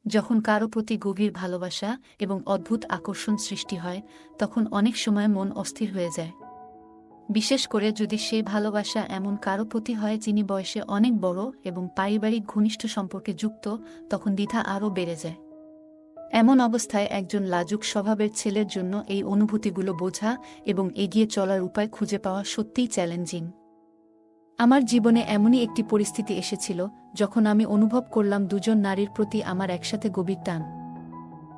যখন কারো প্রতি গভীর ভালোবাসা এবং অদ্ভুত আকর্ষণ সৃষ্টি হয় তখন অনেক সময় মন অস্থির হয়ে যায়। বিশেষ করে যদি সেই ভালোবাসা এমন কারো প্রতি হয় যিনি বয়সে অনেক বড় এবং পারিবারিক ঘনিষ্ঠ সম্পর্কে যুক্ত, তখন দ্বিধা আরও বেড়ে যায়। এমন অবস্থায় একজন লাজুক স্বভাবের ছেলের জন্য এই অনুভূতিগুলো বোঝা এবং এগিয়ে চলার উপায় খুঁজে পাওয়া সত্যিই চ্যালেঞ্জিং। আমার জীবনে এমনই একটি পরিস্থিতি এসেছিল যখন আমি অনুভব করলাম দুজন নারীর প্রতি আমার একসাথে গভীর টান।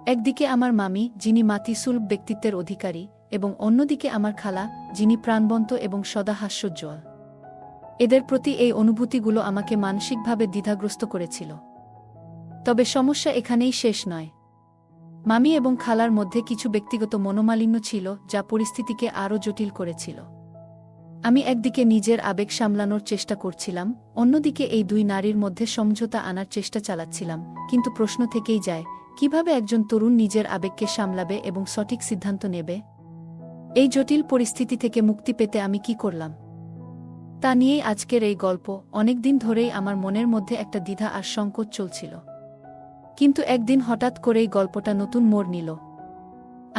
একদিকে আমার মামি, যিনি মাতৃসুলভ ব্যক্তিত্বের অধিকারী, এবং অন্যদিকে আমার খালা, যিনি প্রাণবন্ত এবং সদা হাস্যোজ্জ্বল। এদের প্রতি এই অনুভূতিগুলো আমাকে মানসিকভাবে দ্বিধাগ্রস্ত করেছিল। তবে সমস্যা এখানেই শেষ নয়। মামি এবং খালার মধ্যে কিছু ব্যক্তিগত মনোমালিন্য ছিল যা পরিস্থিতিকে আরও জটিল করেছিল। আমি একদিকে নিজের আবেগ সামলানোর চেষ্টা করছিলাম, অন্যদিকে এই দুই নারীর মধ্যে সমঝোতা আনার চেষ্টা চালাচ্ছিলাম, কিন্তু প্রশ্ন থেকেই যায়, কিভাবে একজন তরুণ নিজের আবেগকে সামলাবে এবং সঠিক সিদ্ধান্ত নেবে? এই জটিল পরিস্থিতি থেকে মুক্তি পেতে আমি কি করলাম তা নিয়েই আজকের এই গল্প। অনেকদিন ধরেই আমার মনের মধ্যে একটা দ্বিধা আর সংকোচ চলছিল, কিন্তু একদিন হঠাৎ করেই গল্পটা নতুন মোড় নিল।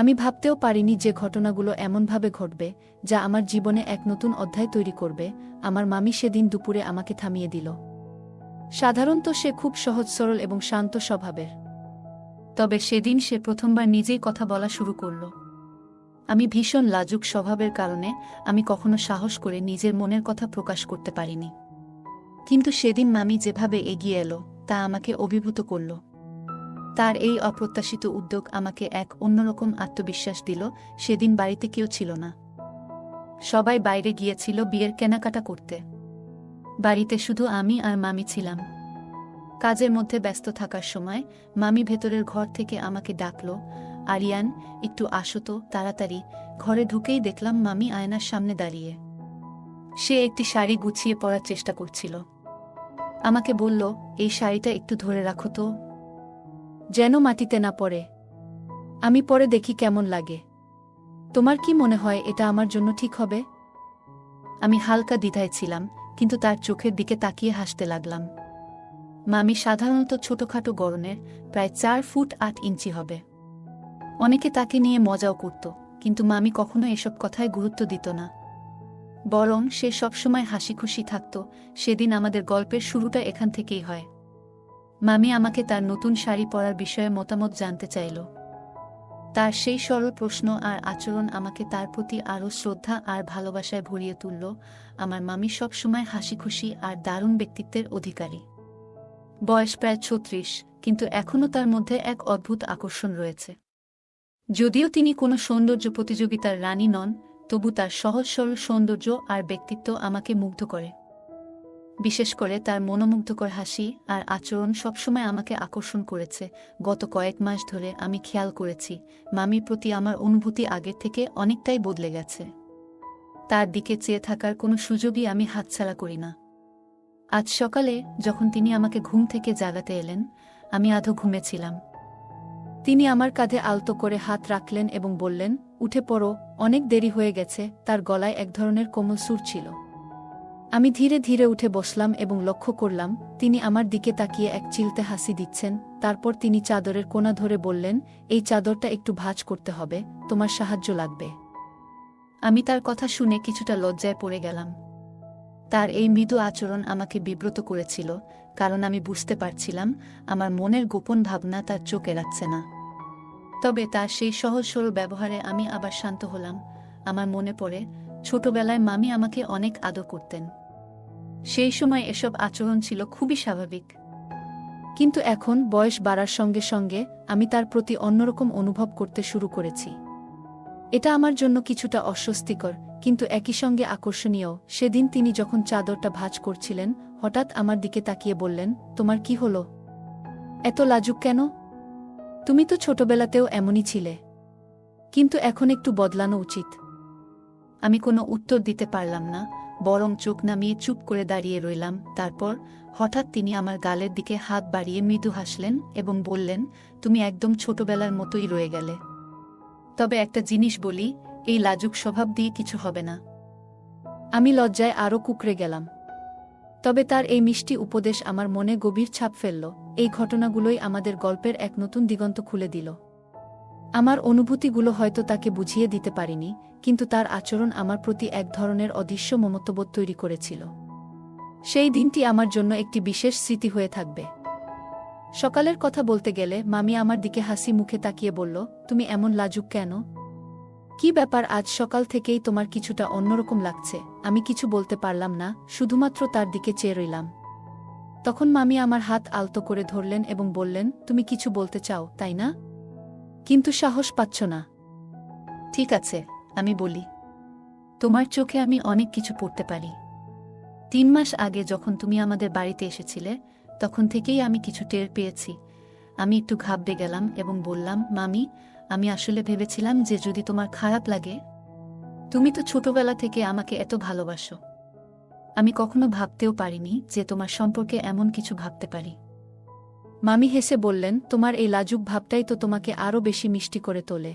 আমি ভাবতেও পারিনি যে ঘটনাগুলো এমনভাবে ঘটবে যা আমার জীবনে এক নতুন অধ্যায় তৈরি করবে। আমার মামি সেদিন দুপুরে আমাকে থামিয়ে দিল। সাধারণত সে খুব সহজ সরল এবং শান্ত স্বভাবের, তবে সেদিন সে প্রথমবার নিজেই কথা বলা শুরু করল। আমি ভীষণ লাজুক স্বভাবের কারণে আমি কখনো সাহস করে নিজের মনের কথা প্রকাশ করতে পারিনি, কিন্তু সেদিন মামি যেভাবে এগিয়ে এলো তা আমাকে অভিভূত করল। তার এই অপ্রত্যাশিত উদ্যোগ আমাকে এক অন্যরকম আত্মবিশ্বাস দিল। সেদিন বাড়িতে কেউ ছিল না, সবাই বাইরে গিয়েছিল বিয়ের কেনাকাটা করতে। বাড়িতে শুধু আমি আর মামি ছিলাম। কাজের মধ্যে ব্যস্ত থাকার সময় মামি ভেতরের ঘর থেকে আমাকে ডাকল, আরিয়ান, একটু আসো তো তাড়াতাড়ি। ঘরে ঢুকেই দেখলাম মামি আয়নার সামনে দাঁড়িয়ে। সে একটি শাড়ি গুছিয়ে পরার চেষ্টা করছিল। আমাকে বলল, এই শাড়িটা একটু ধরে রাখো তো, যেন মাটিতে না পড়ে। আমি পরে দেখি কেমন লাগে। তোমার কি মনে হয় এটা আমার জন্য ঠিক হবে? আমি হালকা দ্বিধায় ছিলাম, কিন্তু তার চোখের দিকে তাকিয়ে হাসতে লাগলাম। মামি সাধারণত ছোটখাটো গড়নের, প্রায় 4 ফুট 8 ইঞ্চি হবে। অনেকে তাকে নিয়ে মজাও করত, কিন্তু মামি কখনো এসব কথায় গুরুত্ব দিত না। বরং সে সবসময় হাসি খুশি থাকত। সেদিন আমাদের গল্পের শুরুটা এখান থেকেই হয়। মামি আমাকে তার নতুন শাড়ি পরার বিষয়ে মতামত জানতে চাইল। তার সেই সরল প্রশ্ন আর আচরণ আমাকে তার প্রতি আরও শ্রদ্ধা আর ভালোবাসায় ভরিয়ে তুলল। আমার মামি সবসময় হাসিখুশি আর দারুণ ব্যক্তিত্বের অধিকারী। বয়স প্রায় 36, কিন্তু এখনও তার মধ্যে এক অদ্ভুত আকর্ষণ রয়েছে। যদিও তিনি কোনো সৌন্দর্য প্রতিযোগিতার রানী নন, তবু তার সহজ সরল সৌন্দর্য আর ব্যক্তিত্ব আমাকে মুগ্ধ করে। বিশেষ করে তার মনোমুগ্ধকর হাসি আর আচরণ সবসময় আমাকে আকর্ষণ করেছে। গত কয়েক মাস ধরে আমি খেয়াল করেছি মামির প্রতি আমার অনুভূতি আগের থেকে অনেকটাই বদলে গেছে। তার দিকে চেয়ে থাকার কোনো সুযোগই আমি হাতছাড়া করি না। আজ সকালে যখন তিনি আমাকে ঘুম থেকে জাগাতে এলেন, আমি আধো ঘুমেছিলাম। তিনি আমার কাঁধে আলতো করে হাত রাখলেন এবং বললেন, উঠে পড়ো, অনেক দেরি হয়ে গেছে। তার গলায় এক ধরনের কোমল সুর ছিল। আমি ধীরে ধীরে উঠে বসলাম এবং লক্ষ্য করলাম তিনি আমার দিকে তাকিয়ে এক চিলতে হাসি দিচ্ছেন। তারপর তিনি চাদরের কোণা ধরে বললেন, এই চাদরটা একটু ভাঁজ করতে হবে, তোমার সাহায্য লাগবে। আমি তার কথা শুনে কিছুটা লজ্জায় পড়ে গেলাম। তার এই মৃদু আচরণ আমাকে বিব্রত করেছিল, কারণ আমি বুঝতে পারছিলাম আমার মনের গোপন ভাবনা তার চোখ এড়াচ্ছে না। তবে তার সেই সহজ সরল ব্যবহারে আমি আবার শান্ত হলাম। আমার মনে পড়ে ছোটবেলায় মামি আমাকে অনেক আদর করতেন। সেই সময় এসব আচরণ ছিল খুবই স্বাভাবিক, কিন্তু এখন বয়স বাড়ার সঙ্গে সঙ্গে আমি তার প্রতি অন্যরকম অনুভব করতে শুরু করেছি। এটা আমার জন্য কিছুটা অস্বস্তিকর, কিন্তু একই সঙ্গে আকর্ষণীয়। সেদিন তিনি যখন চাদরটা ভাঁজ করছিলেন, হঠাৎ আমার দিকে তাকিয়ে বললেন, তোমার কি হলো? এত লাজুক কেন? তুমি তো ছোটবেলাতেও এমনই ছিলে, কিন্তু এখন একটু বদলানো উচিত। আমি কোনো উত্তর দিতে পারলাম না, বরং চোখ নামিয়ে চুপ করে দাঁড়িয়ে রইলাম। তারপর হঠাৎ তিনি আমার গালের দিকে হাত বাড়িয়ে মৃদু হাসলেন এবং বললেন, তুমি একদম ছোটবেলার মতোই রয়ে গেলে। তবে একটা জিনিস বলি, এই লাজুক স্বভাব দিয়ে কিছু হবে না। আমি লজ্জায় আরও কুঁকড়ে গেলাম। তবে তার এই মিষ্টি উপদেশ আমার মনে গভীর ছাপ ফেলল। এই ঘটনাগুলোই আমাদের গল্পের এক নতুন দিগন্ত খুলে দিল। আমার অনুভূতিগুলো হয়তো তাকে বুঝিয়ে দিতে পারিনি, কিন্তু তার আচরণ আমার প্রতি এক ধরনের অদৃশ্য মমত্ববোধ তৈরি করেছিল। সেই দিনটি আমার জন্য একটি বিশেষ স্মৃতি হয়ে থাকবে। সকালের কথা বলতে গেলে মামি আমার দিকে হাসি মুখে তাকিয়ে বলল, তুমি এমন লাজুক কেন? কি ব্যাপার, আজ সকাল থেকেই তোমার কিছুটা অন্যরকম লাগছে। আমি কিছু বলতে পারলাম না, শুধুমাত্র তার দিকে চেয়ে রইলাম। তখন মামি আমার হাত আলতো করে ধরলেন এবং বললেন, তুমি কিছু বলতে চাও, তাই না? কিন্তু সাহস পাচ্ছ না। ঠিক আছে, আমি বলি। তোমার চোখে আমি অনেক কিছু পড়তে পারি। 3 মাস আগে যখন তুমি আমাদের বাড়িতে এসেছিলে, তখন থেকেই আমি কিছু টের পেয়েছি। আমি একটু ঘাবড়ে গেলাম এবং বললাম, মামি, আমি আসলে ভেবেছিলাম যে যদি তোমার খারাপ লাগে। তুমি তো ছোটবেলা থেকে আমাকে এত ভালোবাসো। আমি কখনো ভাবতেও পারিনি যে তোমার সম্পর্কে এমন কিছু ভাবতে পারি। মামি হেসে বললেন, তোমার এই লাজুক ভাবটাই তো তোমাকে আরও বেশি মিষ্টি করে তোলে।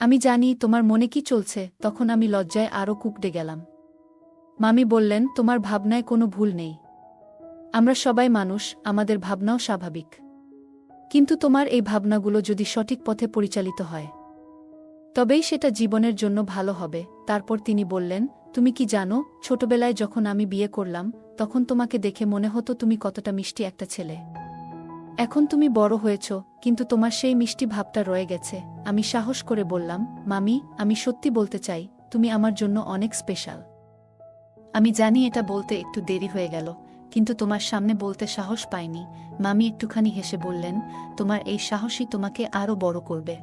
আমি জানি তোমার মনে কি চলছে। তখন আমি লজ্জায় আরও কুঁকড়ে গেলাম। মামি বললেন, তোমার ভাবনায় কোনো ভুল নেই। আমরা সবাই মানুষ, আমাদের ভাবনাও স্বাভাবিক। কিন্তু তোমার এই ভাবনাগুলো যদি সঠিক পথে পরিচালিত হয়, তবেই সেটা জীবনের জন্য ভালো হবে। তারপর তিনি বললেন, তুমি কি জানো, ছোটবেলায় যখন আমি বিয়ে করলাম, তখন তোমাকে দেখে মনে হতো তুমি কতটা মিষ্টি একটা ছেলে। এখন তুমি বড় হয়েছ, কিন্তু তোমার সেই মিষ্টি ভাবটা রয়ে গেছে। আমি সাহস করে বললাম, মামি, আমি সত্যি বলতে চাই, তুমি আমার জন্য অনেক স্পেশাল। আমি জানি এটা বলতে একটু দেরি হয়ে গেল, কিন্তু তোমার সামনে বলতে সাহস পাইনি। মামি একটুখানি হেসে বললেন, তোমার এই সাহসই তোমাকে আরও বড় করবে।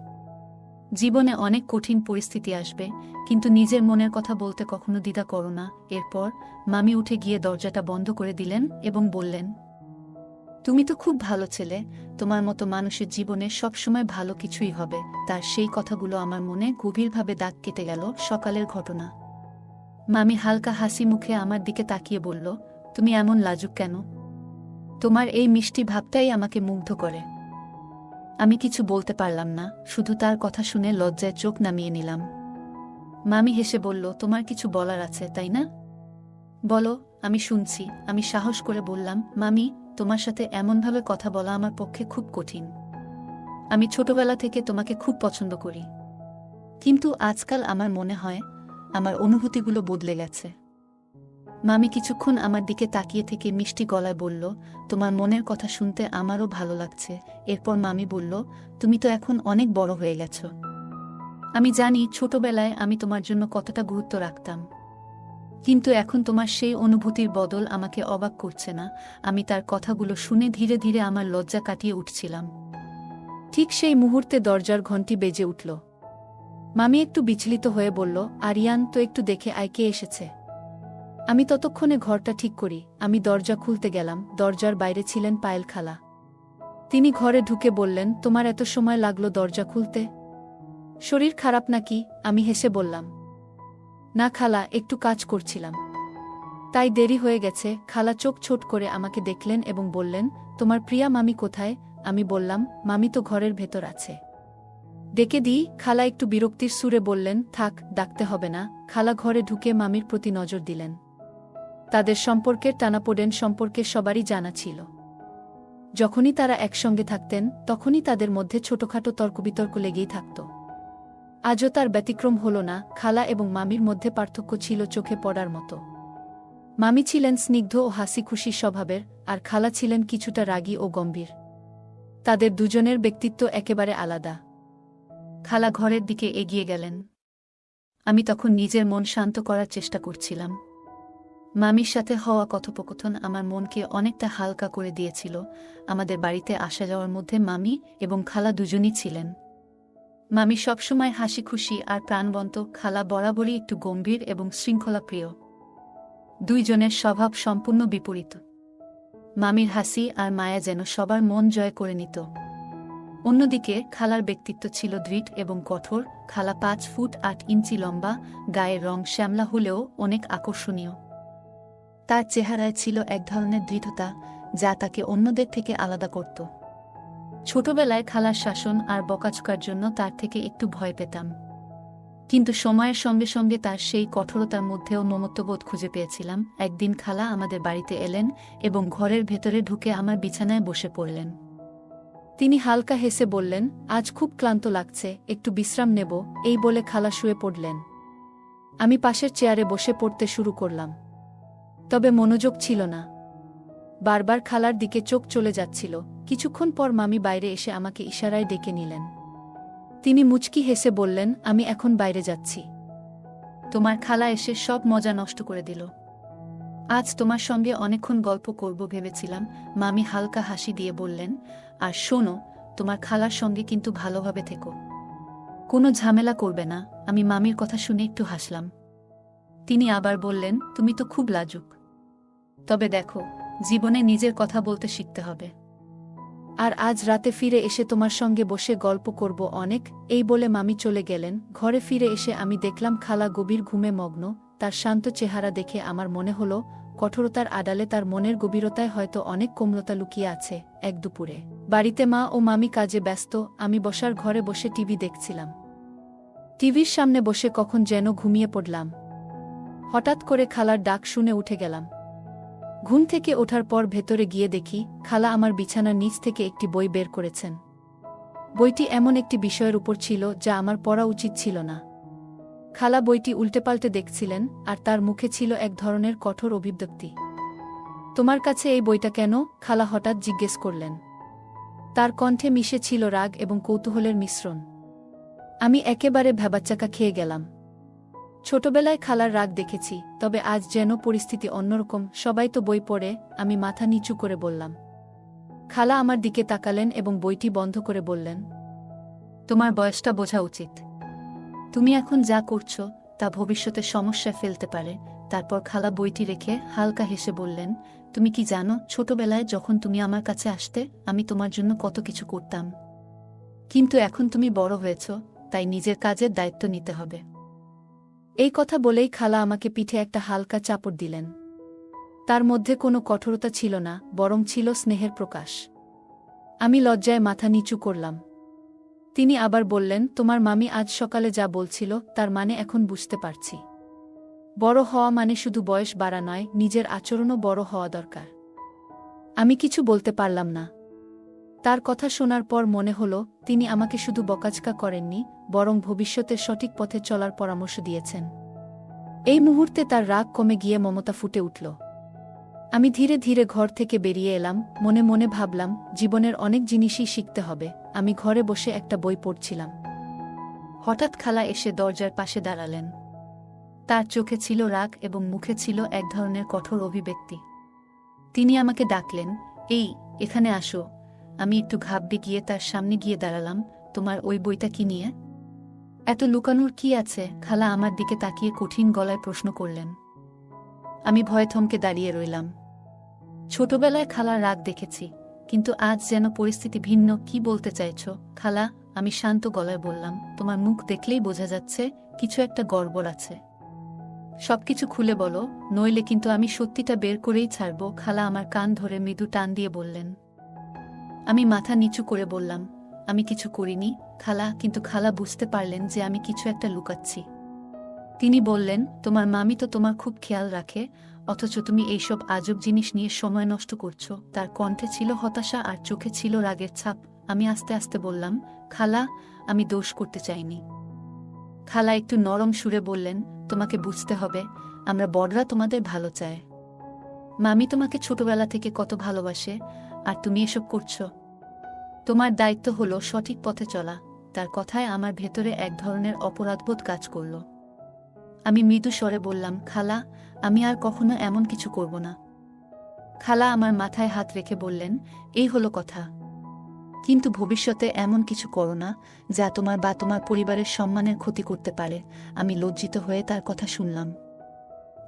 জীবনে অনেক কঠিন পরিস্থিতি আসবে, কিন্তু নিজের মনের কথা বলতে কখনো দ্বিধা করো না। এরপর মামি উঠে গিয়ে দরজাটা বন্ধ করে দিলেন এবং বললেন, তুমি তো খুব ভালো ছেলে, তোমার মতো মানুষের জীবনে সবসময় ভালো কিছুই হবে। তার সেই কথাগুলো আমার মনে গভীরভাবে দাগ কেটে গেল। সকালের ঘটনা। মামি হালকা হাসি মুখে আমার দিকে তাকিয়ে বলল, তুমি এমন লাজুক কেন? তোমার এই মিষ্টি ভাবটাই আমাকে মুগ্ধ করে। আমি কিছু বলতে পারলাম না, শুধু তার কথা শুনে লজ্জায় চোখ নামিয়ে নিলাম। মামি হেসে বলল, তোমার কিছু বলার আছে, তাই না? বলো, আমি শুনছি। আমি সাহস করে বললাম, মামি, তোমার সাথে এমনভাবে কথা বলা আমার পক্ষে খুব কঠিন। আমি ছোটবেলা থেকে তোমাকে খুব পছন্দ করি, কিন্তু আজকাল আমার মনে হয় আমার অনুভূতিগুলো বদলে গেছে। মামি কিছুক্ষণ আমার দিকে তাকিয়ে থেকে মিষ্টি গলায় বলল, তোমার মনের কথা শুনতে আমারও ভালো লাগছে। এরপর মামি বলল, তুমি তো এখন অনেক বড় হয়ে গেছ। আমি জানি ছোটবেলায় আমি তোমার জন্য কতটা গুরুত্ব রাখতাম, কিন্তু এখন তোমার সেই অনুভূতির বদল আমাকে অবাক করছে না। আমি তার কথাগুলো শুনে ধীরে ধীরে আমার লজ্জা কাটিয়ে উঠছিলাম। ঠিক সেই মুহূর্তে দরজার ঘণ্টি বেজে উঠল। মামি একটু বিচলিত হয়ে বলল, আরিয়ান, তো একটু দেখে আয়, কে এসেছে। আমি ততক্ষণে ঘরটা ঠিক করি। আমি দরজা খুলতে গেলাম। দরজার বাইরে ছিলেন পায়েল খালা। তিনি ঘরে ঢুকে বললেন, তোমার এত সময় লাগলো দরজা খুলতে? শরীর খারাপ নাকি? আমি হেসে বললাম, না খালা, একটু কাজ করছিলাম, তাই দেরি হয়ে গেছে। খালা চোখ ছোট করে আমাকে দেখলেন এবং বললেন, তোমার প্রিয়া মামি কোথায়? আমি বললাম, মামি তো ঘরের ভেতর আছে। ডেকে দিই? খালা একটু বিরক্তির সুরে বললেন, থাক, ডাকতে হবে না। খালা ঘরে ঢুকে মামির প্রতি নজর দিলেন। তাদের সম্পর্কের টানাপোড়েন সম্পর্কে সবারই জানা ছিল। যখনই তারা একসঙ্গে থাকতেন, তখনই তাদের মধ্যে ছোটখাটো তর্কবিতর্ক লেগেই থাকত। আজও তার ব্যতিক্রম হল না। খালা এবং মামির মধ্যে পার্থক্য ছিল চোখে পড়ার মতো। মামি ছিলেন স্নিগ্ধ ও হাসি খুশি স্বভাবের, আর খালা ছিলেন কিছুটা রাগী ও গম্ভীর। তাদের দুজনের ব্যক্তিত্ব একেবারে আলাদা। খালা ঘরের দিকে এগিয়ে গেলেন। আমি তখন নিজের মন শান্ত করার চেষ্টা করছিলাম। মামির সাথে হওয়া কথোপকথন আমার মনকে অনেকটা হালকা করে দিয়েছিল। আমাদের বাড়িতে আসা যাওয়ার মধ্যে মামি এবং খালা দুজনই ছিলেন। মামি সবসময় হাসি খুশি আর প্রাণবন্ত, খালা বরাবরই একটু গম্ভীর এবং শৃঙ্খলাপ্রিয়। দুইজনের স্বভাব সম্পূর্ণ বিপরীত। মামির হাসি আর মায়া যেন সবার মন জয় করে নিত। অন্যদিকে খালার ব্যক্তিত্ব ছিল দৃঢ় এবং কঠোর। খালা 5 ফুট 8 ইঞ্চি লম্বা, গায়ের রং শ্যামলা হলেও অনেক আকর্ষণীয়। তার চেহারায় ছিল এক ধরনের দৃঢ়তা, যা তাকে অন্যদের থেকে আলাদা করত। ছোটবেলায় খালার শাসন আর বকাঝকার জন্য তার থেকে একটু ভয় পেতাম। কিন্তু সময়ের সঙ্গে সঙ্গে তার সেই কঠোরতার মধ্যেও মমত্ববোধ খুঁজে পেয়েছিলাম। একদিন খালা আমাদের বাড়িতে এলেন এবং ঘরের ভেতরে ঢুকে আমার বিছানায় বসে পড়লেন। তিনি হালকা হেসে বললেন, আজ খুব ক্লান্ত লাগছে, একটু বিশ্রাম নেব, এই বলে খালা শুয়ে পড়লেন। আমি পাশের চেয়ারে বসে পড়তে শুরু করলাম। তবে মনোযোগ ছিল না। বারবার খালার দিকে চোখ চলে যাচ্ছিল। কিছুক্ষণ পর মামি বাইরে এসে আমাকে ইশারায় ডেকে নিলেন। তিনি মুচকি হেসে বললেন, আমি এখন বাইরে যাচ্ছি। তোমার খালা এসে সব মজা নষ্ট করে দিল। আজ তোমার সঙ্গে অনেকক্ষণ গল্প করব ভেবেছিলাম। মামি হালকা হাসি দিয়ে বললেন, আর শোনো, তোমার খালার সঙ্গে কিন্তু ভালোভাবে থেকো, কোনো ঝামেলা করবে না। আমি মামির কথা শুনে একটু হাসলাম। তিনি আবার বললেন, তুমি তো খুব লাজুক। তবে দেখো, জীবনে নিজের কথা বলতে শিখতে হবে। আর আজ রাতে ফিরে এসে তোমার সঙ্গে বসে গল্প করব অনেক। এই বলে মামি চলে গেলেন। ঘরে ফিরে এসে আমি দেখলাম খালা গভীর ঘুমে মগ্ন। তার শান্ত চেহারা দেখে আমার মনে হলো, কঠোরতার আড়ালে তার মনের গভীরতায় হয়তো অনেক কোমলতা লুকিয়ে আছে। এক দুপুরে বাড়িতে মা ও মামি কাজে ব্যস্ত, আমি বসার ঘরে বসে টিভি দেখছিলাম। টিভির সামনে বসে কখন যেন ঘুমিয়ে পড়লাম। হঠাৎ করে খালার ডাক শুনে উঠে গেলাম। ঘুম থেকে ওঠার পর ভেতরে গিয়ে দেখি, খালা আমার বিছানার নিচ থেকে একটি বই বের করেছেন। বইটি এমন একটি বিষয়ের উপর ছিল যা আমার পড়া উচিত ছিল না। খালা বইটি উল্টেপাল্টে দেখছিলেন, আর তার মুখে ছিল এক ধরনের কঠোর অভিব্যক্তি। তোমার কাছে এই বইটা কেন? খালা হঠাৎ জিজ্ঞেস করলেন। তার কণ্ঠে মিশে ছিল রাগ এবং কৌতূহলের মিশ্রণ। আমি একেবারে ভ্যাবাচ্চাকা খেয়ে গেলাম। ছোটবেলায় খালার রাগ দেখেছি, তবে আজ যেন পরিস্থিতি অন্যরকম। সবাই তো বই পড়ে। আমি মাথা নিচু করে বললাম। খালা আমার দিকে তাকালেন এবং বইটি বন্ধ করে বললেন, তোমার বয়সটা বোঝা উচিত। তুমি এখন যা করছো তা ভবিষ্যতে সমস্যায় ফেলতে পারে। তারপর খালা বইটি রেখে হালকা হেসে বললেন, তুমি কি জানো, ছোটবেলায় যখন তুমি আমার কাছে আসতে আমি তোমার জন্য কত কিছু করতাম। কিন্তু এখন তুমি বড় হয়েছ, তাই নিজের কাজের দায়িত্ব নিতে হবে। এই কথা বলেই খালা আমাকে পিঠে একটা হালকা চাপড় দিলেন। তার মধ্যে কোনো কঠোরতা ছিল না, বরং ছিল স্নেহের প্রকাশ। আমি লজ্জায় মাথা নিচু করলাম। তিনি আবার বললেন, তোমার মামি আজ সকালে যা বলছিল তার মানে এখন বুঝতে পারছি। বড় হওয়া মানে শুধু বয়স বাড়া নয়, নিজের আচরণও বড় হওয়া দরকার। আমি কিছু বলতে পারলাম না। তার কথা শোনার পর মনে হলো, তিনি আমাকে শুধু বকাঝকা করেননি, বরং ভবিষ্যতের সঠিক পথে চলার পরামর্শ দিয়েছেন। এই মুহূর্তে তার রাগ কমে গিয়ে মমতা ফুটে উঠল। আমি ধীরে ধীরে ঘর থেকে বেরিয়ে এলাম। মনে মনে ভাবলাম, জীবনের অনেক জিনিসই শিখতে হবে। আমি ঘরে বসে একটা বই পড়ছিলাম। হঠাৎ খালা এসে দরজার পাশে দাঁড়ালেন। তার চোখে ছিল রাগ এবং মুখে ছিল এক ধরনের কঠোর অভিব্যক্তি। তিনি আমাকে ডাকলেন, এই, এখানে আসো। আমি একটু ঘাবড়ে গিয়ে তার সামনে গিয়ে দাঁড়ালাম। তোমার ওই বইটা কি নিয়ে? এত লুকানোর কি আছে? খালা আমার দিকে তাকিয়ে কঠিন গলায় প্রশ্ন করলেন। আমি ভয়ে থমকে দাঁড়িয়ে রইলাম। ছোটবেলায় খালার রাগ দেখেছি, কিন্তু আজ যেন পরিস্থিতি ভিন্ন। কি বলতে চাইছ খালা? আমি শান্ত গলায় বললাম, তোমার মুখ দেখলেই বোঝা যাচ্ছে কিছু একটা গড়বড় আছে। সবকিছু খুলে বলো, নইলে কিন্তু আমি সত্যিটা বের করেই ছাড়ব। খালা আমার কান ধরে মৃদু টান দিয়ে বললেন। আমি মাথা নিচু করে বললাম, আমি কিছু করিনি খালা। কিন্তু খালা বুঝতে পারলেন যে আমি কিছু একটা লুকাচ্ছি। তিনি বললেন, তোমার মামি তো তোমার খুব খেয়াল রাখে, অথচ তুমি এইসব আজব জিনিস নিয়ে সময় নষ্ট করছো। তার কণ্ঠে ছিল হতাশা আর চোখে ছিল রাগের ছাপ। আমি আস্তে আস্তে বললাম, খালা, আমি দোষ করতে চাইনি। খালা একটু নরম সুরে বললেন, তোমাকে বুঝতে হবে, আমরা বড়রা তোমাদের ভালো চায়। মামি তোমাকে ছোটবেলা থেকে কত ভালোবাসে, আর তুমি এসব করছো। তোমার দায়িত্ব হলো সঠিক পথে চলা। তার কথায় আমার ভেতরে এক ধরনের অপরাধবোধ কাজ করল। আমি মৃদু স্বরে বললাম, খালা, আমি আর কখনো এমন কিছু করব না। খালা আমার মাথায় হাত রেখে বললেন, এই হলো কথা। কিন্তু ভবিষ্যতে এমন কিছু করো না যা তোমার বা তোমার পরিবারের সম্মানের ক্ষতি করতে পারে। আমি লজ্জিত হয়ে তার কথা শুনলাম।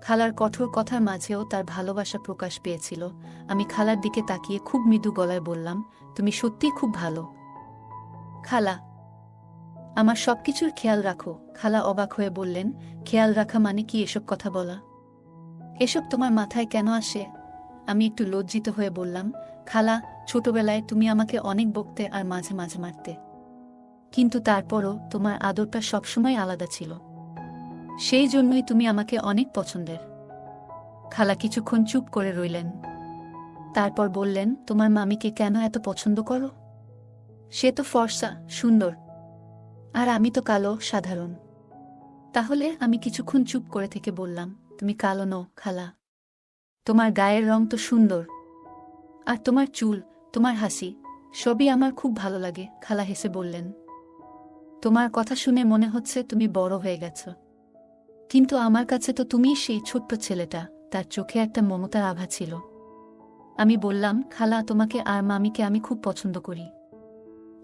খালার কঠোর কথার মাঝেও তার ভালোবাসা প্রকাশ পেয়েছিল। আমি খালার দিকে তাকিয়ে খুব মৃদু গলায় বললাম, তুমি সত্যিই খুব ভালো খালা। আমার সবকিছুর খেয়াল রাখো। খালা অবাক হয়ে বললেন, খেয়াল রাখা মানে কি? এসব কথা বলা, এসব তোমার মাথায় কেন আসে? আমি একটু লজ্জিত হয়ে বললাম, খালা, ছোটবেলায় তুমি আমাকে অনেক বকতে আর মাঝে মাঝে মারতে, কিন্তু তারপরও তোমার আদরটা সবসময় আলাদা ছিল। সেই জন্যই তুমি আমাকে অনেক পছন্দের। খালা কিছুক্ষণ চুপ করে রইলেন। তারপর বললেন, তোমার মামিকে কেন এত পছন্দ করো? সে তো ফর্সা, সুন্দর, আর আমি তো কালো, সাধারণ। তাহলে? আমি কিছুক্ষণ চুপ করে থেকে বললাম, তুমি কালো নও খালা, তোমার গায়ের রং তো সুন্দর, আর তোমার চুল, তোমার হাসি, সবই আমার খুব ভালো লাগে। খালা হেসে বললেন, তোমার কথা শুনে মনে হচ্ছে তুমি বড় হয়ে গেছ, কিন্তু আমার কাছে তো তুমিই সেই ছোট্ট ছেলেটা। তার চোখে একটা মমতার আভা ছিল। আমি বললাম, খালা, তোমাকে আর মামিকে আমি খুব পছন্দ করি,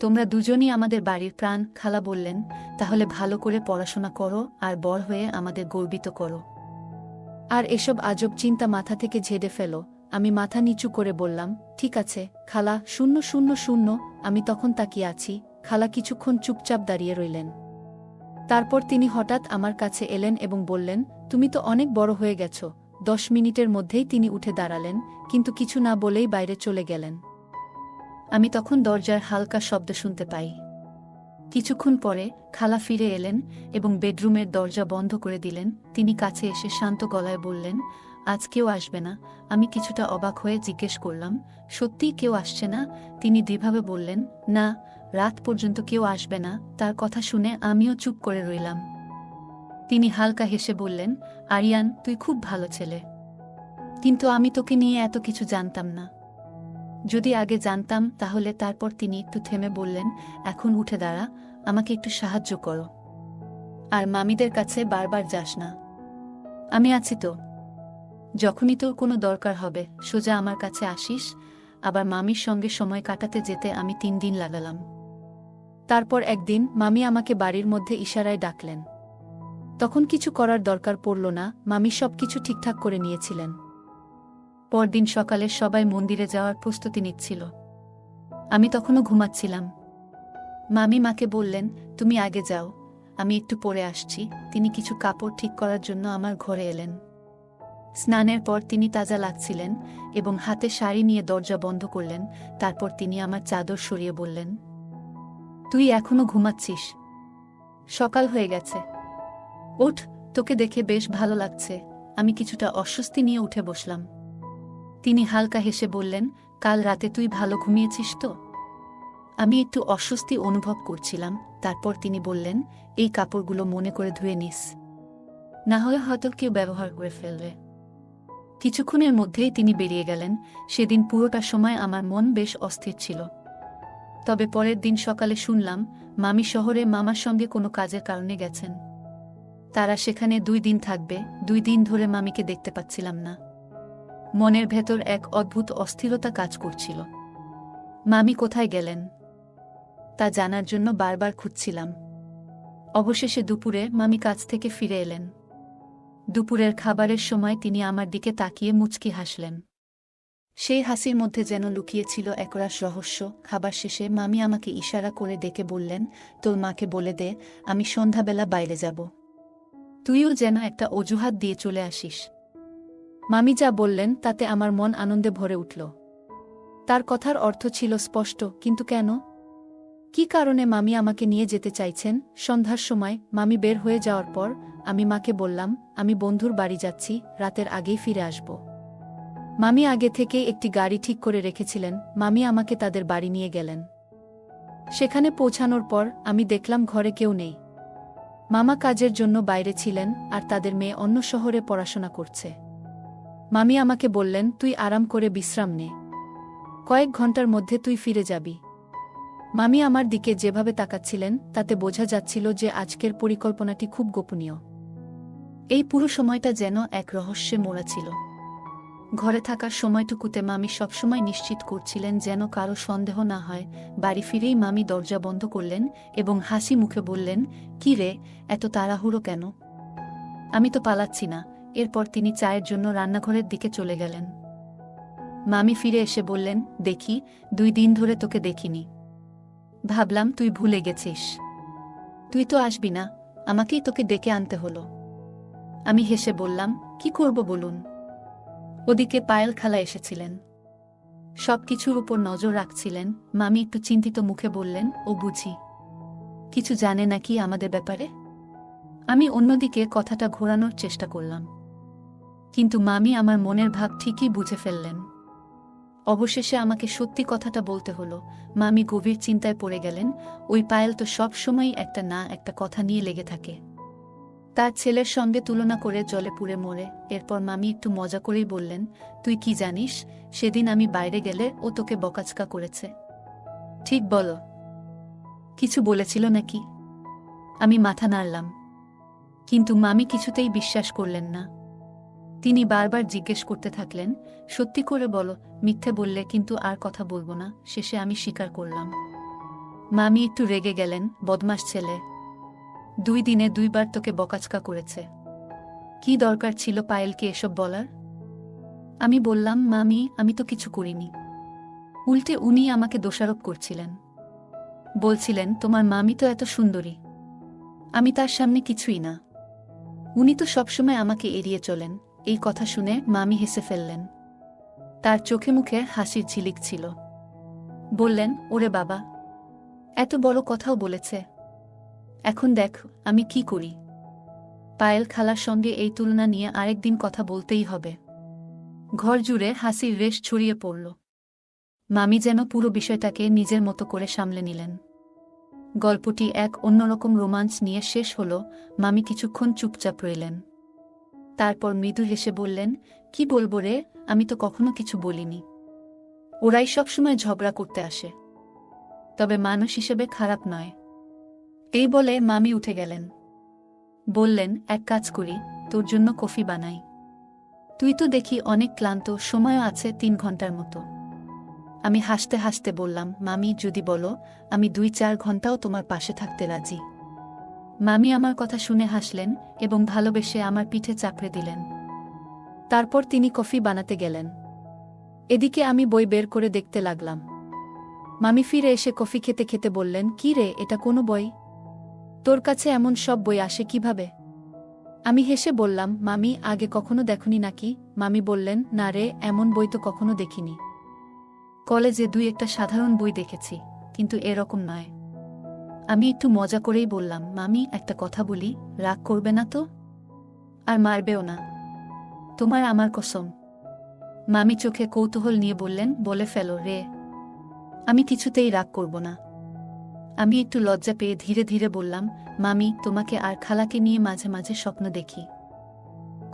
তোমরা দুজনই আমাদের বাড়ির প্রাণ। খালা বললেন, তাহলে ভালো করে পড়াশোনা করো আর বড় হয়ে আমাদের গর্বিত করো, আর এসব আজব চিন্তা মাথা থেকে ঝেড়ে ফেলো। আমি মাথা নিচু করে বললাম, ঠিক আছে খালা। 000। আমি তখন তাকিয়ে আছি। খালা কিছুক্ষণ চুপচাপ দাঁড়িয়ে রইলেন। তারপর তিনি হঠাৎ আমার কাছে এলেন এবং বললেন, তুমি তো অনেক বড় হয়ে গেছ। 10 মিনিটের মধ্যেই তিনি উঠে দাঁড়ালেন, কিন্তু কিছু না বলেই বাইরে চলে গেলেন। আমি তখন দরজার হালকা শব্দ শুনতে পাই। কিছুক্ষণ পরে খালা ফিরে এলেন এবং বেডরুমের দরজা বন্ধ করে দিলেন। তিনি কাছে এসে শান্ত গলায় বললেন, আজ কেউ আসবে না? আমি কিছুটা অবাক হয়ে জিজ্ঞেস করলাম, সত্যিই কেউ আসছে না? তিনি দৃঢ়ভাবে বললেন, না, রাত পর্যন্ত কেউ আসবে না। তার কথা শুনে আমিও চুপ করে রইলাম। তিনি হালকা হেসে বললেন, আরিয়ান, তুই খুব ভালো ছেলে, কিন্তু আমি তোকে নিয়ে এত কিছু জানতাম না। যদি আগে জানতাম তাহলে। তারপর তিনি একটু থেমে বললেন, এখন উঠে দাঁড়া, আমাকে একটু সাহায্য করো, আর মামিদের কাছে বারবার যাস না। আমি আছি তো, যখনই তোর কোনো দরকার হবে সোজা আমার কাছে আসিস। আবার মামির সঙ্গে সময় কাটাতে যেতে আমি 3 দিন লাগালাম। তারপর একদিন মামি আমাকে বাড়ির মধ্যে ইশারায় ডাকলেন। তখন কিছু করার দরকার পড়ল না, মামি সবকিছু ঠিকঠাক করে নিয়েছিলেন। পরদিন সকালে সবাই মন্দিরে যাওয়ার প্রস্তুতি নিচ্ছিল। আমি তখনও ঘুমাচ্ছিলাম। মামি মাকে বললেন, তুমি আগে যাও, আমি একটু পরে আসছি। তিনি কিছু কাপড় ঠিক করার জন্য আমার ঘরে এলেন। স্নানের পর তিনি তাজা লাগছিলেন এবং হাতে শাড়ি নিয়ে দরজা বন্ধ করলেন। তারপর তিনি আমার চাদর সরিয়ে বললেন, তুই এখনো ঘুমাচ্ছিস? সকাল হয়ে গেছে, ওঠ, তোকে দেখে বেশ ভালো লাগছে। আমি কিছুটা অস্বস্তি নিয়ে উঠে বসলাম। তিনি হালকা হেসে বললেন, কাল রাতে তুই ভালো ঘুমিয়েছিস তো? আমি একটু অস্বস্তি অনুভব করছিলাম। তারপর তিনি বললেন, এই কাপড়গুলো মনে করে ধুয়ে নিস, না হলে হয়তো কেউ ব্যবহার করে ফেলবে। কিছুক্ষণের মধ্যেই তিনি বেরিয়ে গেলেন। সেদিন পুরোটা সময় আমার মন বেশ অস্থির ছিল। তবে পরের দিন সকালে শুনলাম মামি শহরে মামার সঙ্গে কোনো কাজের কারণে গেছেন। তারা সেখানে 2 দিন থাকবে। 2 দিন ধরে মামিকে দেখতে পাচ্ছিলাম না। মনের ভেতর এক অদ্ভুত অস্থিরতা কাজ করছিল। মামি কোথায় গেলেন তা জানার জন্য বারবার খুঁজছিলাম। অবশেষে দুপুরে মামি কাজ থেকে ফিরে এলেন। দুপুরের খাবারের সময় তিনি আমার দিকে তাকিয়ে মুচকি হাসলেন। সেই হাসির মধ্যে যেন লুকিয়েছিল একরাশ রহস্য। খাবার শেষে মামি আমাকে ইশারা করে ডেকে বললেন, তোর মাকে বলে দে আমি সন্ধ্যাবেলা বাইরে যাব, তুইও যেন একটা অজুহাত দিয়ে চলে আসিস। মামি যা বললেন তাতে আমার মন আনন্দে ভরে উঠল। তার কথার অর্থ ছিল স্পষ্ট, কিন্তু কেন? কি কারণে মামি আমাকে নিয়ে যেতে চাইছেন? সন্ধ্যার সময় মামি বের হয়ে যাওয়ার পর আমি মাকে বললাম, আমি বন্ধুর বাড়ি যাচ্ছি, রাতের আগেই ফিরে আসব। মামি আগে থেকেই একটি গাড়ি ঠিক করে রেখেছিলেন। মামি আমাকে তাদের বাড়ি নিয়ে গেলেন। সেখানে পৌঁছানোর পর আমি দেখলাম ঘরে কেউ নেই। মামা কাজের জন্য বাইরে ছিলেন আর তাদের মেয়ে অন্য শহরে পড়াশোনা করছে। মামি আমাকে বললেন, তুই আরাম করে বিশ্রাম নে, কয়েক ঘন্টার মধ্যে তুই ফিরে যাবি। মামি আমার দিকে যেভাবে তাকাচ্ছিলেন তাতে বোঝা যাচ্ছিল যে আজকের পরিকল্পনাটি খুব গোপনীয়। এই পুরো সময়টা যেন এক রহস্যে মোড়া ছিল। ঘরে থাকার সময়টুকুতে মামি সবসময় নিশ্চিত করছিলেন যেন কারো সন্দেহ না হয়। বাড়ি ফিরেই মামি দরজা বন্ধ করলেন এবং হাসি মুখে বললেন, কি রে, এত তাড়াহুড়ো কেন? আমি তো পালাচ্ছি না। এরপর তিনি চায়ের জন্য রান্নাঘরের দিকে চলে গেলেন। মামি ফিরে এসে বললেন, দেখি 2 দিন ধরে তোকে দেখিনি, ভাবলাম তুই ভুলে গেছিস। তুই তো আসবি না, আমাকেই তোকে ডেকে আনতে হলো। আমি হেসে বললাম, কি করব বলুন? ওদিকে পায়েল খালা এসেছিলেন, সবকিছুর উপর নজর রাখছিলেন। মামি একটু চিন্তিত মুখে বললেন, ও বুঝি কিছু জানে নাকি আমাদের ব্যাপারে? আমি অন্যদিকে কথাটা ঘোরানোর চেষ্টা করলাম, কিন্তু মামি আমার মনের ভাব ঠিকই বুঝে ফেললেন। অবশেষে আমাকে সত্যি কথাটা বলতে হলো। মামি গভীর চিন্তায় পড়ে গেলেন। ওই পায়েল তো সব সময়ই একটা না একটা কথা নিয়ে লেগে থাকে, তার ছেলের সঙ্গে তুলনা করে জলে পুড়ে মরে। এরপর মামি একটু মজা করেই বললেন, তুই কি জানিস, সেদিন আমি বাইরে গেলে ও তোকে বকাচকা করেছে। ঠিক বলো, কিছু বলেছিল নাকি? আমি মাথা নাড়লাম, কিন্তু মামি কিছুতেই বিশ্বাস করলেন না। তিনি বারবার জিজ্ঞেস করতে থাকলেন, সত্যি করে বলো, মিথ্যে বললে কিন্তু আর কথা বলবো না। শেষে আমি স্বীকার করলাম। মামি একটু রেগে গেলেন, বদমাশ ছেলে, 2 দিনে 2 বার তোকে বকাচকা করেছে, কি দরকার ছিল পায়েলকে এসব বলার? আমি বললাম, মামি আমি তো কিছু করিনি। উল্টে উনি আমাকে দোষারোপ করছিলেন, বলছিলেন তোমার মামি তো এত সুন্দরী, আমি তার সামনে কিছুই না, উনি তো সবসময় আমাকে এড়িয়ে চলেন। এই কথা শুনে মামি হেসে ফেললেন, তার চোখে মুখে হাসির ঝিলিক ছিল। বললেন, ওরে বাবা, এত বড় কথাও বলেছে, এখন দেখ আমি কি করি। পায়েল খালার সঙ্গে এই তুলনা নিয়ে আরেকদিন কথা বলতেই হবে। ঘর জুড়ে হাসির রেশ ছড়িয়ে পড়ল। মামি যেন পুরো বিষয়টাকে নিজের মতো করে সামলে নিলেন। গল্পটি এক অন্যরকম রোমাঞ্চ নিয়ে শেষ হল। মামি কিছুক্ষণ চুপচাপ রইলেন, তারপর মৃদু হেসে বললেন, কি বলবো রে, আমি তো কখনো কিছু বলিনি, ওরাই সবসময় ঝগড়া করতে আসে, তবে মানুষ হিসেবে খারাপ নয়। এই বলে মামি উঠে গেলেন, বললেন, এক কাজ করি, তোর জন্য কফি বানাই, তুই তো দেখি অনেক ক্লান্ত, সময়ও আছে 3 ঘন্টার মতো। আমি হাসতে হাসতে বললাম, মামি যদি বলো, আমি 2-4 ঘন্টাও তোমার পাশে থাকতে রাজি। মামি আমার কথা শুনে হাসলেন এবং ভালোবেসে আমার পিঠে চাপড়ে দিলেন। তারপর তিনি কফি বানাতে গেলেন। এদিকে আমি বই বের করে দেখতে লাগলাম। মামি ফিরে এসে কফি খেতে খেতে বললেন, কি রে, এটা কোনো বই? তোর কাছে এমন সব বই আসে কিভাবে? আমি হেসে বললাম, মামি আগে কখনো দেখনি নাকি? মামি বললেন, না রে, এমন বই তো কখনো দেখিনি। কলেজে 2-1টা সাধারণ বই দেখেছি, কিন্তু এরকম নয়। আমি একটু মজা করেই বললাম, মামি একটা কথা বলি, রাগ করবে না তো? আর মারবেও না, তোমার আমার কসম। মামি চোখে কৌতূহল নিয়ে বললেন, বলে ফেলো রে। আমি কিছুতেই রাগ করব না। আমি একটু লজ্জা পেয়ে ধীরে ধীরে বললাম, মামি তোমাকে আর খালাকে নিয়ে মাঝে মাঝে স্বপ্ন দেখি,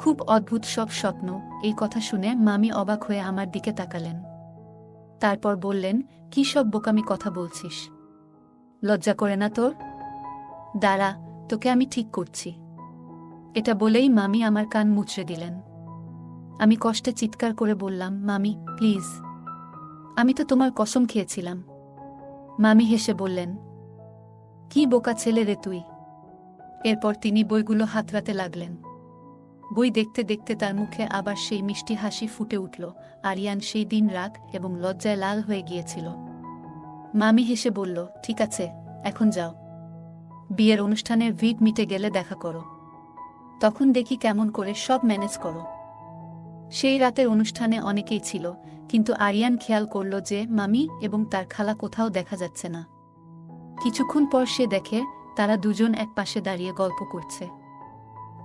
খুব অদ্ভুত সব স্বপ্ন। এই কথা শুনে মামি অবাক হয়ে আমার দিকে তাকালেন, তারপর বললেন, কি সব বোকামি কথা বলছিস, লজ্জা করে না তোর? দাঁড়া, তোকে আমি ঠিক করছি। এটা বলেই মামি আমার কান মুচড়ে দিলেন। আমি কষ্টে চিৎকার করে বললাম, মামি প্লিজ, আমি তো তোমার কসম খেয়েছিলাম। মামি হেসে বললেন, কি বোকা ছেলে রে তুই। এরপর তিনি বইগুলো হাতড়াতে লাগলেন। বই দেখতে দেখতে তার মুখে আবার সেই মিষ্টি হাসি ফুটে উঠল। আরিয়ান সেই দিন রাগ এবং লজ্জায় লাল হয়ে গিয়েছিল। মামি হেসে বলল, ঠিক আছে, এখন যাও, বিয়ের অনুষ্ঠানের ভিড় মিটে গেলে দেখা করো, তখন দেখি কেমন করে সব ম্যানেজ করো। সেই রাতের অনুষ্ঠানে অনেকেই ছিল, কিন্তু আরিয়ান খেয়াল করল যে মামি এবং তার খালা কোথাও দেখা যাচ্ছে না। কিছুক্ষণ পর সে দেখে তারা দুজন এক পাশে দাঁড়িয়ে গল্প করছে।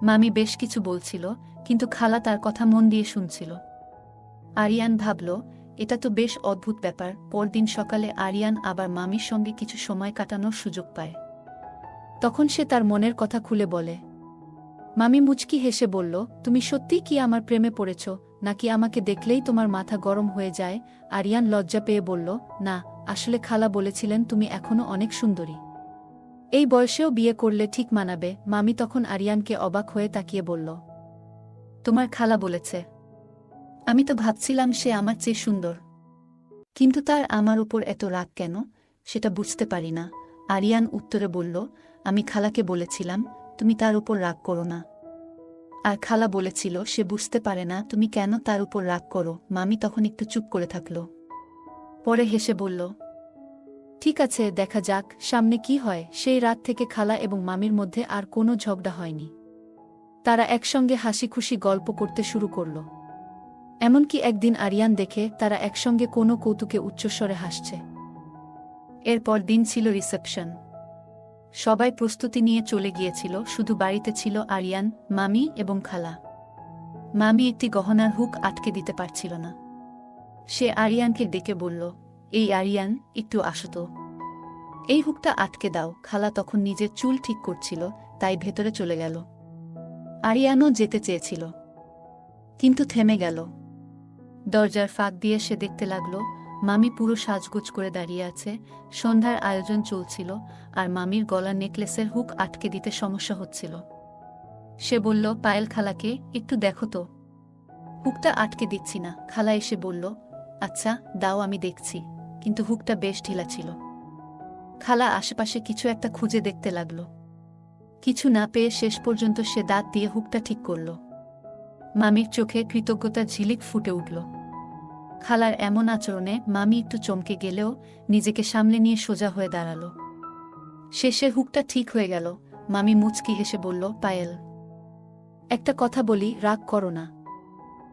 মামি বেশ কিছু বলছিল, কিন্তু খালা তার কথা মন দিয়ে শুনছিল। আরিয়ান ভাবল, এটা তো বেশ অদ্ভুত ব্যাপার। পরদিন সকালে আরিয়ান আবার মামির সঙ্গে কিছু সময় কাটানোর সুযোগ পায়। তখন সে তার মনের কথা খুলে বলে। মামি মুচকি হেসে বলল, তুমি সত্যি কি আমার প্রেমে পড়েছ, নাকি আমাকে দেখলেই তোমার মাথা গরম হয়ে যায়? আরিয়ান লজ্জা পেয়ে বলল, না, আসলে খালা বলেছিলেন তুমি এখনো অনেক সুন্দরী, এই বয়সেও বিয়ে করলে ঠিক মানাবে। মামি তখন আরিয়ানকে অবাক হয়ে তাকিয়ে বলল, তোমার খালা বলেছে? আমি তো ভাবছিলাম সে আমার চেয়ে সুন্দর, কিন্তু তার আমার উপর এত রাগ কেন, সেটা বুঝতে পারি না। আরিয়ান উত্তরে বলল, আমি খালাকে বলেছিলাম তুমি তার উপর রাগ করো না, আর খালা বলেছিল সে বুঝতে পারে না তুমি কেন তার উপর রাগ করো। মামি তখন একটু চুপ করে থাকল, পরে হেসে বলল, ঠিক আছে, দেখা যাক সামনে কি হয়। সেই রাত থেকে খালা এবং মামির মধ্যে আর কোনো ঝগড়া হয়নি। তারা একসঙ্গে হাসি খুশি গল্প করতে শুরু করল। এমনকি একদিন আরিয়ান দেখে তারা একসঙ্গে কোনো কৌতুকে উচ্চস্বরে হাসছে। এরপর দিন ছিল রিসেপশন। সবাই প্রস্তুতি নিয়ে চলে গিয়েছিল, শুধু বাড়িতে ছিল আরিয়ান, মামি এবং খালা। মামি একটি গহনার হুক আটকে দিতে পারছিল না। সে আরিয়ানকে ডেকে বলল, এই আরিয়ান, একটু আসো তো, এই হুকটা আটকে দাও। খালা তখন নিজের চুল ঠিক করছিল, তাই ভেতরে চলে গেল। আরিয়ানও যেতে চেয়েছিল, কিন্তু থেমে গেল। দরজার ফাঁক দিয়ে সে দেখতে লাগল মামি পুরো সাজগোজ করে দাঁড়িয়ে আছে। সন্ধ্যার আয়োজন চলছিল, আর মামির গলার নেকলেসের হুক আটকে দিতে সমস্যা হচ্ছিল। সে বলল পায়েল খালাকে, একটু দেখো তো, হুকটা আটকে দিচ্ছি না। খালা এসে বলল, আচ্ছা দাও, আমি দেখছি। কিন্তু হুকটা বেশ ঢিলা ছিল। খালা আশেপাশে কিছু একটা খুঁজে দেখতে লাগল। কিছু না পেয়ে শেষ পর্যন্ত সে দাঁত দিয়ে হুকটা ঠিক করল। মামির চোখে কৃতজ্ঞতার ঝিলিক ফুটে উঠল। খালার এমন আচরণে মামি একটু চমকে গেলেও নিজেকে সামলে নিয়ে সোজা হয়ে দাঁড়াল। শেষে হুকটা ঠিক হয়ে গেল। মামি মুচকি হেসে বলল, পায়েল, একটা কথা বলি, রাগ করো না।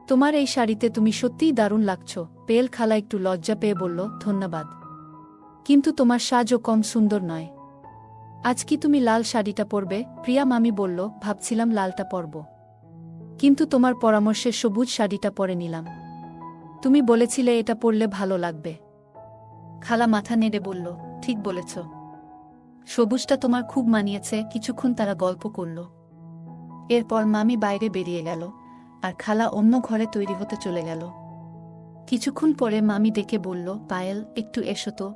তোমার এই শাড়িতে তুমি সত্যিই দারুণ লাগছো। পেল খালা একটু লজ্জা পেয়ে বলল, ধন্যবাদ, কিন্তু তোমার সাজও কম সুন্দর নয়। আজ কি তুমি লাল শাড়িটা পরবে? প্রিয়া মামি বলল, ভাবছিলাম লালটা পরব, কিন্তু তোমার পরামর্শে সবুজ শাড়িটা পরে নিলাম। তুমি বলেছিলে এটা পরলে ভালো লাগবে। খালা মাথা নেড়ে বলল, ঠিক বলেছ, সবুজটা তোমার খুব মানিয়েছে। কিছুক্ষণ তারা গল্প করল। এরপর মামি বাইরে বেরিয়ে গেল, আর খালা অন্য ঘরে তৈরি হতে চলে গেল। কিছুক্ষণ পরে মামি ডেকে বলল, পায়েল, একটু এসো তো,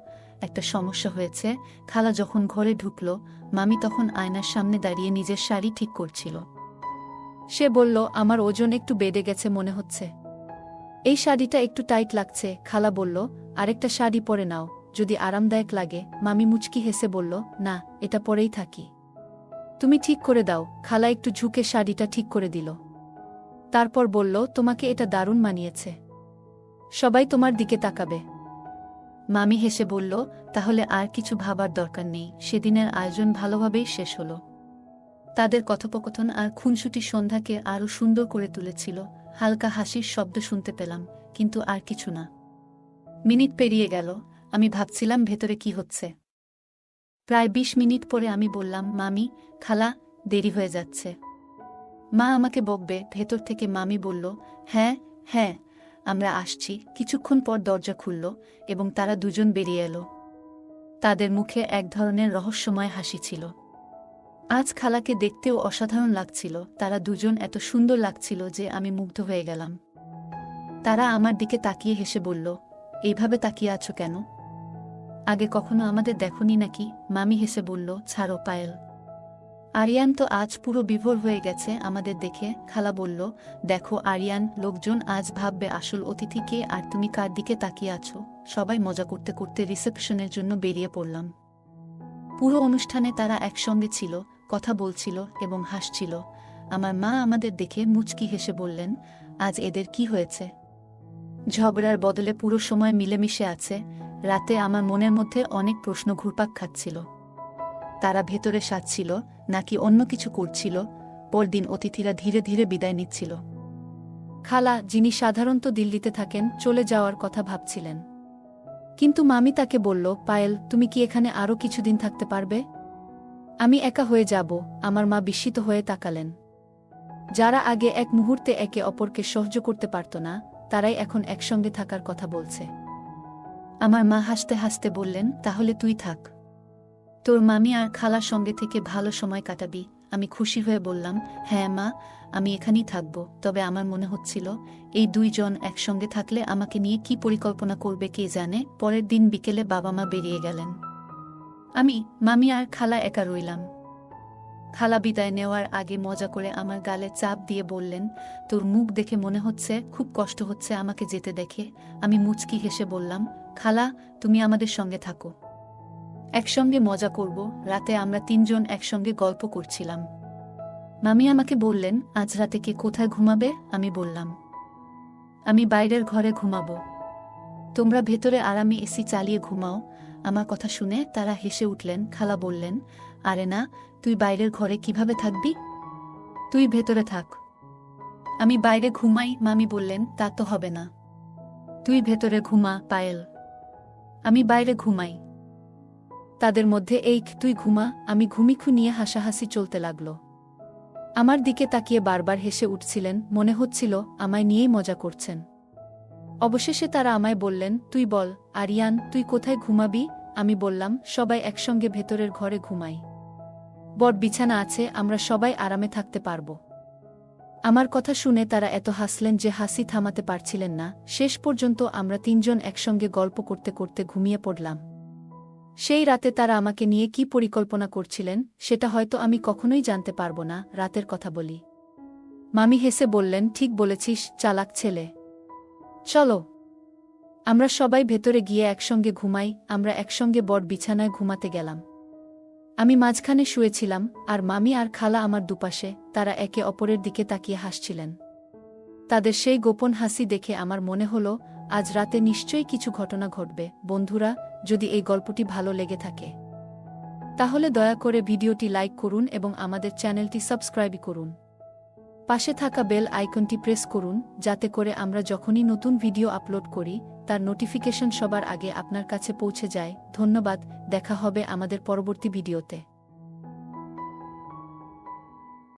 একটা সমস্যা হয়েছে। খালা যখন ঘরে ঢুকল, মামি তখন আয়নার সামনে দাঁড়িয়ে নিজের শাড়ি ঠিক করছিল। সে বলল, আমার ওজন একটু বেড়ে গেছে মনে হচ্ছে, এই শাড়িটা একটু টাইট লাগছে। খালা বলল, আরেকটা শাড়ি পরে নাও, যদি আরামদায়ক লাগে। মামি মুচকি হেসে বলল, না, এটা পরেই থাকি। তুমি ঠিক করে দাও। খালা একটু ঝুঁকে শাড়িটা ঠিক করে দিল। তারপর বলল, তোমাকে এটা দারুণ মানিয়েছে, সবাই তোমার দিকে তাকাবে। মামি হেসে বলল, তাহলে আর কিছু ভাবার দরকার নেই। সেদিনের আয়োজন ভালোভাবেই শেষ হল। তাদের কথোপকথন আর খুনসুটি সন্ধ্যাকে আরও সুন্দর করে তুলেছিল। হালকা হাসির শব্দ শুনতে পেলাম, কিন্তু আর কিছু না। মিনিট পেরিয়ে গেল, আমি ভাবছিলাম ভেতরে কি হচ্ছে। প্রায় ২০ মিনিট পরে আমি বললাম, মামি, খালা, দেরি হয়ে যাচ্ছে, মা আমাকে বকবে। ভেতর থেকে মামি বলল, হ্যাঁ হ্যাঁ, আমরা আসছি। কিছুক্ষণ পর দরজা খুলল এবং তারা দুজন বেরিয়ে এলো। তাদের মুখে এক ধরনের রহস্যময় হাসি ছিল। আজ খালাকে দেখতেও অসাধারণ লাগছিল। তারা দুজন এত সুন্দর লাগছিল যে আমি মুগ্ধ হয়ে গেলাম। তারা আমার দিকে তাকিয়ে হেসে বলল, এইভাবে তাকিয়ে আছো কেন? আগে কখনো আমাদের দেখনি নাকি? মামি হেসে বলল, ছাড়ো পায়েল, আরিয়ান তো আজ পুরো বিভোর হয়ে গেছে আমাদের দেখে। খালা বলল, দেখো আরিয়ান, লোকজন আজ ভাববে আসল অতিথি কে আর তুমি কার দিকে তাকিয়ে আছো। সবাই মজা করতে করতে রিসেপশনের জন্য বেরিয়ে পড়লাম। পুরো অনুষ্ঠানে তারা একসঙ্গে ছিল, কথা বলছিল এবং হাসছিল। আমার মা আমাদের দেখে মুচকি হেসে বললেন, আজ এদের কি হয়েছে? ঝগড়ার বদলে পুরো সময় মিলেমিশে আছে। রাতে আমার মনের মধ্যে অনেক প্রশ্ন ঘুরপাক খাচ্ছিল। তারা ভেতরে সাজছিল নাকি অন্য কিছু করছিল? পরদিন অতিথিরা ধীরে ধীরে বিদায় নিচ্ছিল। খালা, যিনি সাধারণত দিল্লিতে থাকেন, চলে যাওয়ার কথা ভাবছিলেন, কিন্তু মামি তাকে বলল, পায়েল, তুমি কি এখানে আরও কিছুদিন থাকতে পারবে? আমি একা হয়ে যাব। আমার মা বিস্মিত হয়ে তাকালেন। যারা আগে এক মুহূর্তে একে অপরকে সহ্য করতে পারত না, তারাই এখন একসঙ্গে থাকার কথা বলছে। আমার মা হাসতে হাসতে বললেন, তাহলে তুই থাক, তোর মামি আর খালার সঙ্গে থেকে ভালো সময় কাটাবি। আমি খুশি হয়ে বললাম, হ্যাঁ মা, আমি এখানেই থাকব। তবে আমার মনে হচ্ছিল, এই দুইজন একসঙ্গে থাকলে আমাকে নিয়ে কি পরিকল্পনা করবে কে জানে। পরের দিন বিকেলে বাবা মা বেরিয়ে গেলেন। আমি, মামি আর খালা একা রইলাম। খালা বিদায় নেওয়ার আগে মজা করে আমার গালে চাপ দিয়ে বললেন, তোর মুখ দেখে মনে হচ্ছে খুব কষ্ট হচ্ছে আমাকে যেতে দেখে। আমি মুচকি হেসে বললাম, খালা, তুমি আমাদের সঙ্গে থাকো, একসঙ্গে মজা করব। রাতে আমরা তিনজন একসঙ্গে গল্প করছিলাম। মামি আমাকে বললেন, আজ রাতে কে কোথায় ঘুমাবে? আমি বললাম, আমি বাইরের ঘরে ঘুমাবো, তোমরা ভেতরে আরামে এসি চালিয়ে ঘুমাও। আমার কথা শুনে তারা হেসে উঠলেন। খালা বললেন, আরে না, তুই বাইরের ঘরে কিভাবে থাকবি? তুই ভেতরে থাক, আমি বাইরে ঘুমাই। মামি বললেন, তা তো হবে না, তুই ভেতরে ঘুমা পায়েল, আমি বাইরে ঘুমাই। তাদের মধ্যে এই তুই ঘুমা আমি ঘুমিখু নিয়ে হাসাহাসি চলতে লাগল। আমার দিকে তাকিয়ে বারবার হেসে উঠছিলেন, মনে হচ্ছিল আমায় নিয়েই মজা করছেন। অবশেষে তারা আমায় বললেন, তুই বল আরিয়ান, তুই কোথায় ঘুমাবি? আমি বললাম, সবাই একসঙ্গে ভেতরের ঘরে ঘুমাই। বড় বিছানা আছে, আমরা সবাই আরামে থাকতে পারব। আমার কথা শুনে তারা এত হাসলেন যে হাসি থামাতে পারছিলেন না। শেষ পর্যন্ত আমরা তিনজন একসঙ্গে গল্প করতে করতে ঘুমিয়ে পড়লাম। সেই রাতে তারা আমাকে নিয়ে কি পরিকল্পনা করছিলেন সেটা হয়তো আমি কখনোই জানতে পারব না। রাতের কথা বলি। মামি হেসে বললেন, ঠিক বলেছিস, চালাক ছেলে। চলো আমরা সবাই ভেতরে গিয়ে একসঙ্গে ঘুমাই। আমরা একসঙ্গে বড় বিছানায় ঘুমাতে গেলাম। আমি মাঝখানে শুয়েছিলাম, আর মামি আর খালা আমার দুপাশে। তারা একে অপরের দিকে তাকিয়ে হাসছিলেন। তাদের সেই গোপন হাসি দেখে আমার মনে হলো, আজ রাতে নিশ্চয়ই কিছু ঘটনা ঘটবে। বন্ধুরা, যদি এই গল্পটি ভালো লেগে থাকে তাহলে দয়া করে ভিডিওটি লাইক করুন এবং আমাদের চ্যানেলটি সাবস্ক্রাইব করুন। পাশে থাকা বেল আইকনটি প্রেস করুন, যাতে করে আমরা যখনই নতুন ভিডিও আপলোড করি তার নোটিফিকেশন সবার আগে আপনার কাছে পৌঁছে যায়। ধন্যবাদ, দেখা হবে আমাদের পরবর্তী ভিডিওতে।